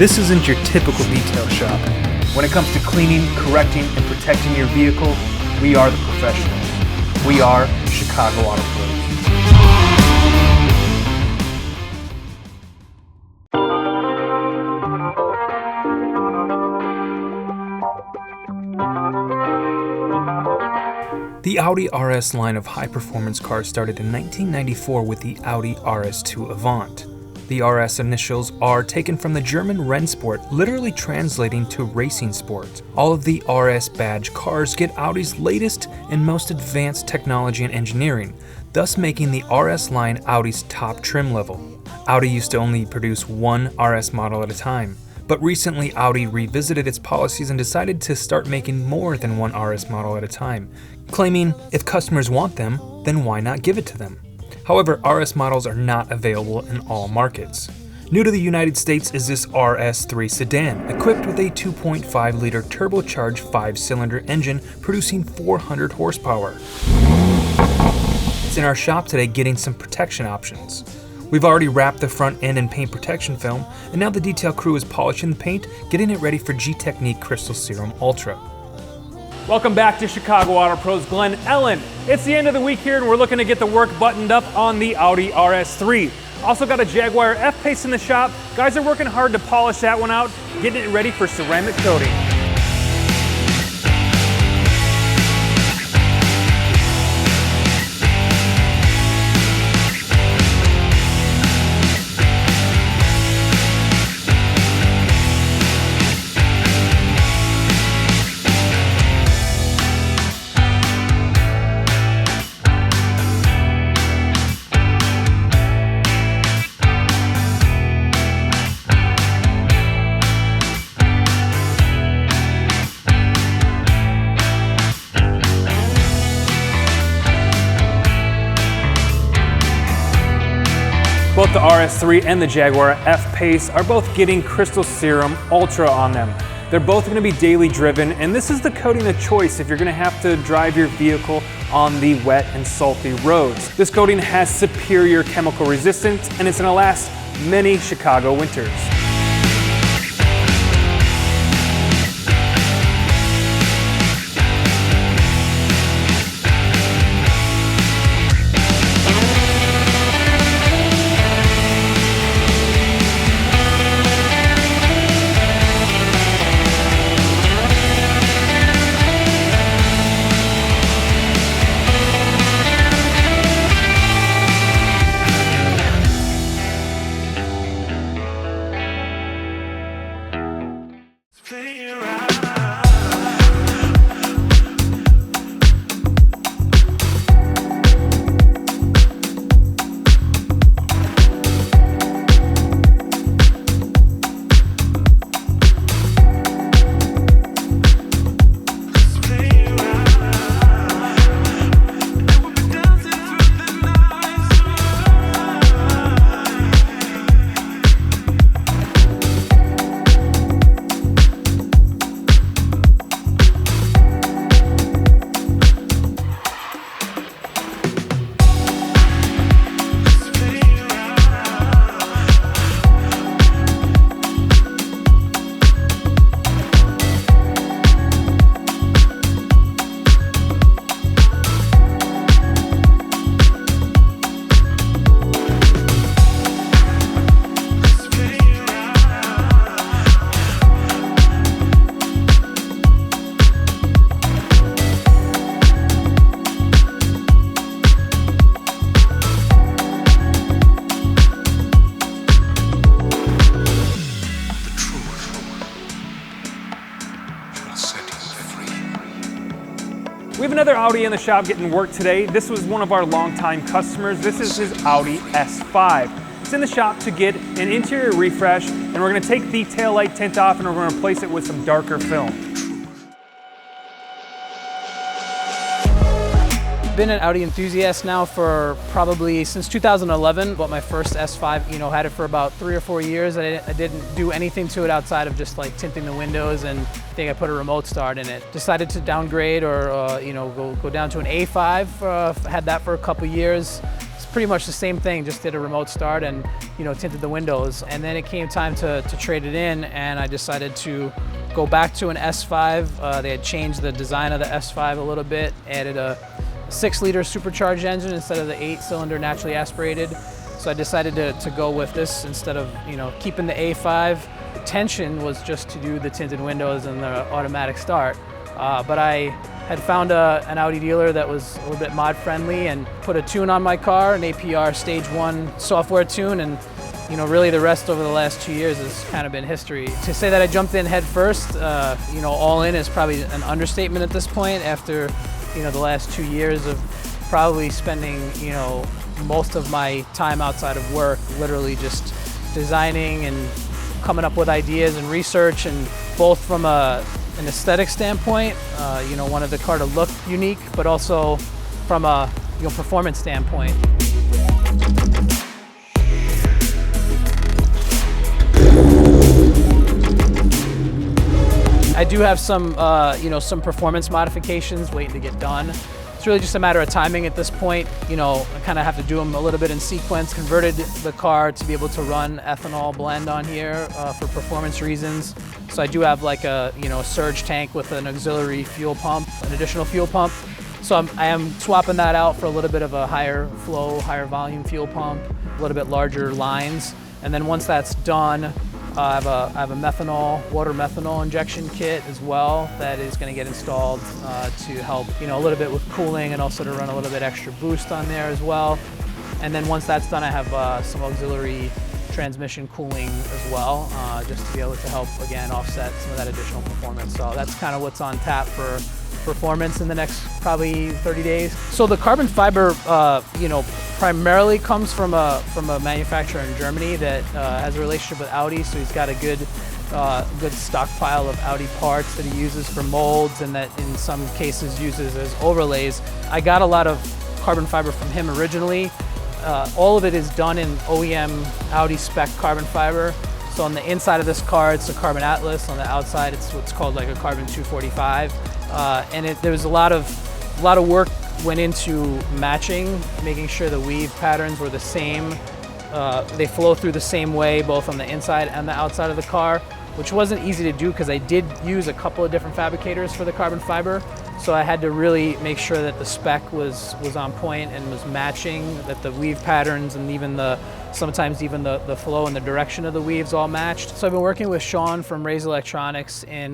This isn't your typical detail shop. When it comes to cleaning, correcting, and protecting your vehicle, we are the professionals. We are Chicago Auto Pros. The Audi RS line of high-performance cars started in 1994 with the Audi RS2 Avant. The RS initials are taken from the German Rennsport, literally translating to racing sport. All of the RS badge cars get Audi's latest and most advanced technology and engineering, thus making the RS line Audi's top trim level. Audi used to only produce one RS model at a time, but recently Audi revisited its policies and decided to start making more than one RS model at a time, claiming if customers want them, then why not give it to them? However, RS models are not available in all markets. New to the United States is this RS3 sedan, equipped with a 2.5-liter turbocharged 5-cylinder engine producing 400 horsepower. It's in our shop today getting some protection options. We've already wrapped the front end in paint protection film, and now the detail crew is polishing the paint, getting it ready for G-Technique Crystal Serum Ultra. Welcome back to Chicago Auto Pros. Glenn Ellen. It's the end of the week here and we're looking to get the work buttoned up on the Audi RS3. Also got a Jaguar F-pace in the shop. Guys are working hard to polish that one out, getting it ready for ceramic coating. Both the RS3 and the Jaguar F-pace are both getting Crystal Serum Ultra on them. They're both going to be daily driven, and this is the coating of choice if you're going to have to drive your vehicle on the wet and salty roads. This coating has superior chemical resistance, and it's going to last many Chicago winters. We have another Audi in the shop getting work today. This was one of our longtime customers. This is his Audi S5. It's in the shop to get an interior refresh, and we're going to take the taillight tint off and we're going to replace it with some darker film. Been an Audi enthusiast now for probably since 2011. Bought my first S5, had it for about 3 or 4 years. I didn't do anything to it outside of just like tinting the windows, and I think I put a remote start in it. Decided to downgrade or go down to an A5. Had that for a couple years. pretty much the same thing, just did a remote start and, tinted the windows. And then it came time to trade it in, and I decided to go back to an S5. They had changed the design of the S5 a little bit, added a 6-liter supercharged engine instead of the 8-cylinder naturally aspirated. So I decided to go with this instead of, keeping the A5. The intention was just to do the tinted windows and the automatic start. But I had found an Audi dealer that was a little bit mod friendly and put a tune on my car, an APR Stage 1 software tune, and really the rest over the last 2 years has kind of been history. To say that I jumped in head first, all in is probably an understatement at this point after, the last 2 years of probably spending, most of my time outside of work literally just designing and coming up with ideas and research, and both from an aesthetic standpoint, wanted the car to look unique, but also from a performance standpoint. I do have some, some performance modifications waiting to get done. It's really just a matter of timing at this point. I kind of have to do them a little bit in sequence. Converted the car to be able to run ethanol blend on here for performance reasons. So I do have like a surge tank with an auxiliary fuel pump, an additional fuel pump. So I am swapping that out for a little bit of a higher flow, higher volume fuel pump, a little bit larger lines. And then once that's done, I have a water methanol injection kit as well that is going to get installed to help, a little bit with cooling and also to run a little bit extra boost on there as well. And then once that's done, I have some auxiliary transmission cooling as well, just to be able to help, again, offset some of that additional performance. So that's kind of what's on tap for performance in the next probably 30 days. So the carbon fiber, primarily comes from a manufacturer in Germany that has a relationship with Audi, so he's got a good stockpile of Audi parts that he uses for molds and that in some cases uses as overlays. I got a lot of carbon fiber from him originally. All of it is done in OEM Audi spec carbon fiber. So on the inside of this car, it's a carbon atlas. On the outside, it's what's called like a carbon 245. And there's a lot of work went into matching, making sure the weave patterns were the same. They flow through the same way, both on the inside and the outside of the car, which wasn't easy to do because I did use a couple of different fabricators for the carbon fiber. So I had to really make sure that the spec was on point and was matching, that the weave patterns and sometimes even the flow and the direction of the weaves all matched. So I've been working with Sean from Raise Electronics in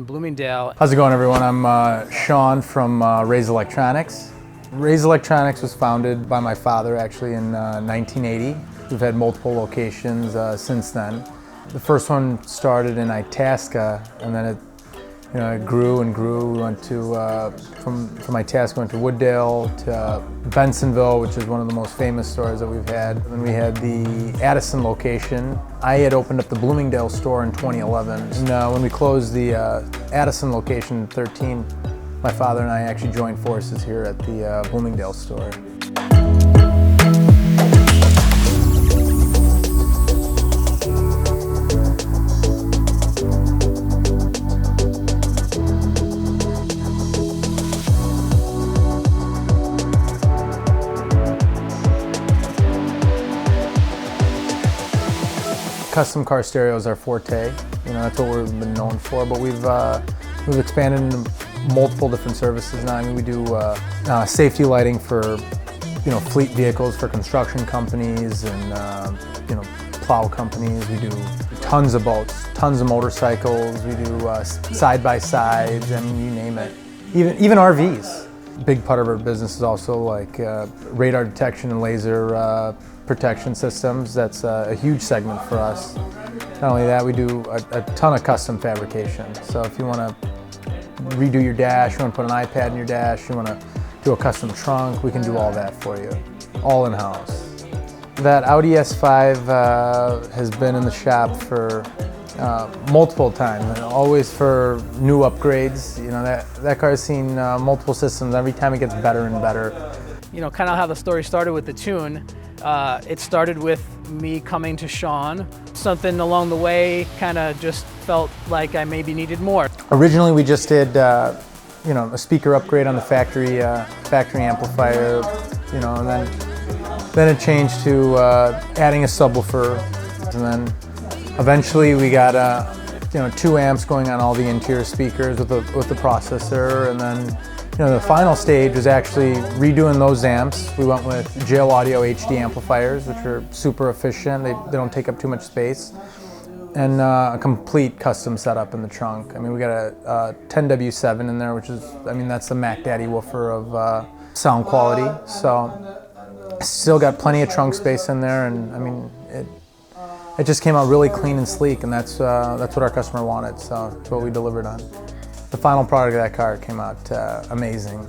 Bloomingdale. How's it going, everyone? I'm Sean from Raise Electronics. Raise Electronics was founded by my father actually in 1980. We've had multiple locations since then. The first one started in Itasca, and then it grew and grew. We went to, from Itasca, went to Wooddale, to Bensonville, which is one of the most famous stores that we've had. Then we had the Addison location. I had opened up the Bloomingdale store in 2011. And when we closed the Addison location in 2013, my father and I actually joined forces here at the Bloomingdale store. Custom car stereo is our forte. That's what we've been known for. But we've expanded into multiple different services now. I mean, we do safety lighting for fleet vehicles for construction companies and plow companies. We do tons of boats, tons of motorcycles. We do side-by-sides. I mean, you name it. Even RVs. Big part of our business is also like radar detection and laser protection systems. That's a huge segment for us. Not only that, we do a ton of custom fabrication. So if you want to redo your dash, you want to put an iPad in your dash, you want to do a custom trunk, we can do all that for you, all in-house. That Audi S5 has been in the shop for multiple times, and always for new upgrades. That car's seen multiple systems. Every time it gets better and better. Kind of how the story started with the tune. It started with me coming to Sean. Something along the way kind of just felt like I maybe needed more. Originally, we just did a speaker upgrade on the factory amplifier, and then Then it changed to adding a subwoofer, and then eventually we got 2 amps going on all the interior speakers with the processor, and then the final stage was actually redoing those amps. We went with Jail Audio HD amplifiers, which are super efficient. They don't take up too much space, and a complete custom setup in the trunk. I mean, we got a 10W7 in there, which is, that's the Mac Daddy woofer of sound quality. So still got plenty of trunk space in there, and it just came out really clean and sleek, and that's what our customer wanted, so that's what we delivered on. The final product of that car came out amazing,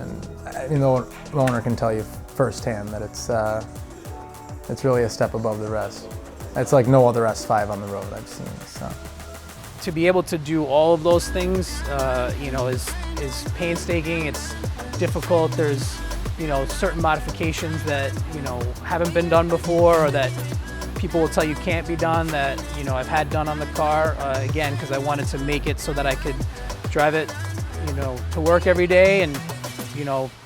and the owner can tell you firsthand that it's really a step above the rest. It's like no other S5 on the road I've seen. So. To be able to do all of those things, is painstaking. It's difficult. There's certain modifications that haven't been done before, or that people will tell you can't be done, that I've had done on the car, again, because I wanted to make it so that I could drive it to work every day, and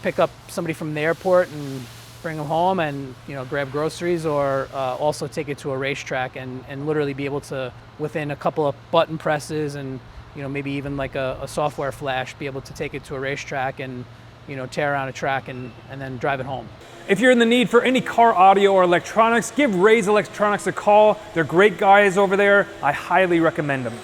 pick up somebody from the airport and bring them home, and grab groceries, or also take it to a racetrack and literally be able to, within a couple of button presses and maybe even like a software flash, be able to take it to a racetrack and tear around a track and then drive it home. If you're in the need for any car audio or electronics, give Ray's Electronics a call. They're great guys over there. I highly recommend them.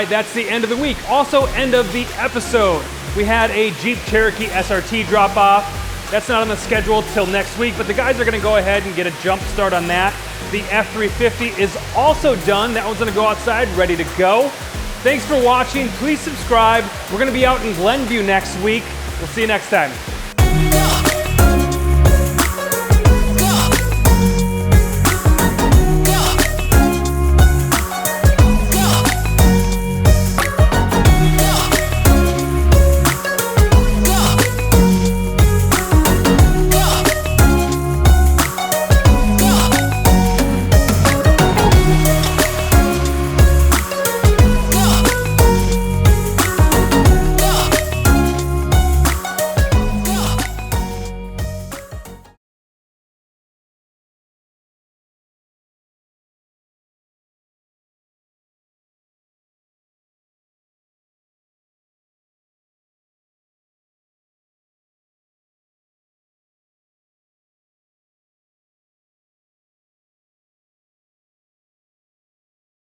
That's the end of the week. Also, end of the episode. We had a Jeep Cherokee SRT drop off. That's not on the schedule till next week, but the guys are gonna go ahead and get a jump start on that. The F350 is also done. That one's gonna go outside, ready to go. Thanks for watching. Please subscribe. We're gonna be out in Glenview next week. We'll see you next time.